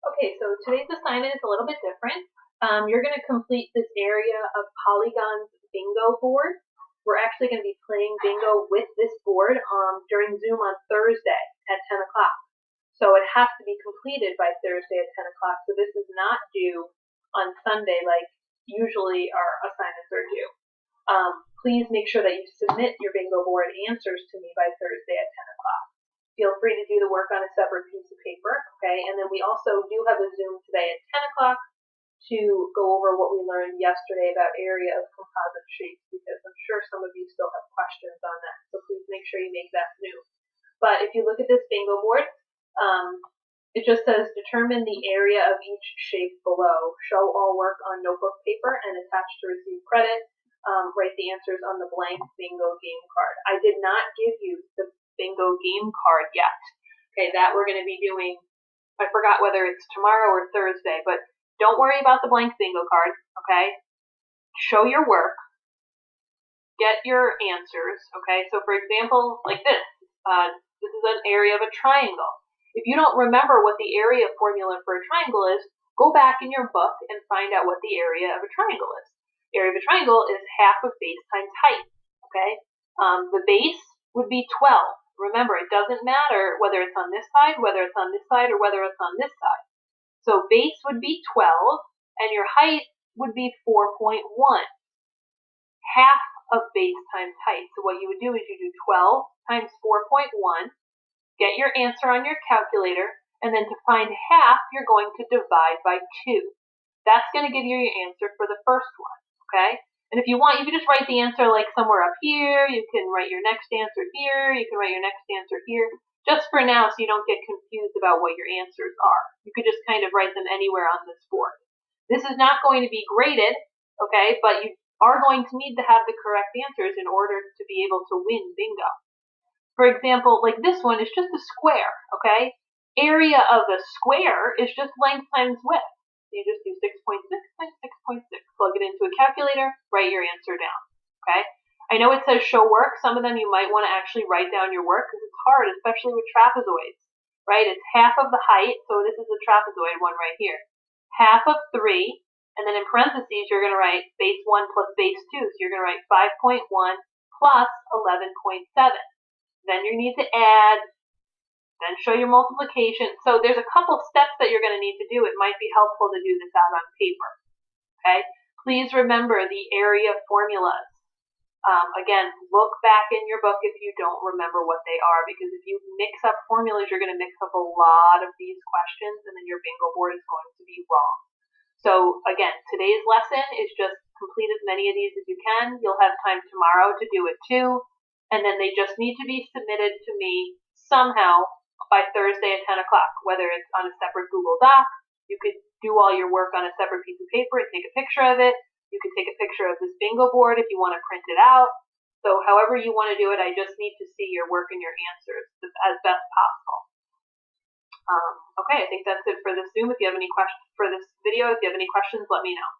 Okay, so today's assignment is a little bit different. You're going to complete this area of Polygons bingo board. We're actually going to be playing bingo with this board during Zoom on Thursday at 10 o'clock. So it has to be completed by Thursday at 10 o'clock. So this is not due on Sunday like usually our assignments are due. Please make sure that you submit your bingo board answers to me by Thursday at 10 o'clock. Feel free to do the work on a separate piece of paper, okay? And then we also do have a Zoom today at 10 o'clock to go over what we learned yesterday about area of composite shapes, because I'm sure some of you still have questions on that. So please make sure you make that Zoom. But if you look at this bingo board, it just says determine the area of each shape below. Show all work on notebook paper and attach to receive credit. Write the answers on the blank bingo game card. I did not give you the bingo game card yet. Okay, that we're going to be doing, I forgot whether it's tomorrow or Thursday, but don't worry about the blank bingo card, okay? Show your work, get your answers, okay? So for example, like this, this is an area of a triangle. If you don't remember what the area formula for a triangle is, go back in your book and find out what the area of a triangle is. The area of a triangle is half of base times height, okay? The base would be 12. Remember, it doesn't matter whether it's on this side, whether it's on this side, or whether it's on this side. So base would be 12, and your height would be 4.1. Half of base times height. So what you would do is you do 12 times 4.1, get your answer on your calculator, and then to find half, you're going to divide by 2. That's going to give you your answer for the first one, okay? And if you want, you can just write the answer like somewhere up here. You can write your next answer here. You can write your next answer here. Just for now, so you don't get confused about what your answers are. You could just kind of write them anywhere on this board. This is not going to be graded, okay, but you are going to need to have the correct answers in order to be able to win bingo. For example, like this one is just a square, okay? Area of a square is just length times width. So you just do 6.6 times 6.6. Plug it into a calculator, write your answer down, okay? I know it says show work. Some of them you might want to actually write down your work because it's hard, especially with trapezoids, right? It's half of the height, so this is the trapezoid one right here. Half of 3, and then in parentheses, you're going to write base 1 plus base 2. So you're going to write 5.1 plus 11.7. Then you need to add, then show your multiplication. So there's a couple steps that you're going to need to do. It might be helpful to do this out on paper, okay? Please remember the area formulas. Again, look back in your book if you don't remember what they are, because if you mix up formulas, you're going to mix up a lot of these questions, and then your bingo board is going to be wrong. So again, today's lesson is just complete as many of these as you can. You'll have time tomorrow to do it too. And then they just need to be submitted to me somehow by Thursday at 10 o'clock, whether it's on a separate Google Doc. You could do all your work on a separate piece of paper and take a picture of it. You could take a picture of this bingo board if you want to print it out. So however you want to do it, I just need to see your work and your answers as best possible. Okay, I think that's it for this Zoom. If you have any questions for this video, if you have any questions, let me know.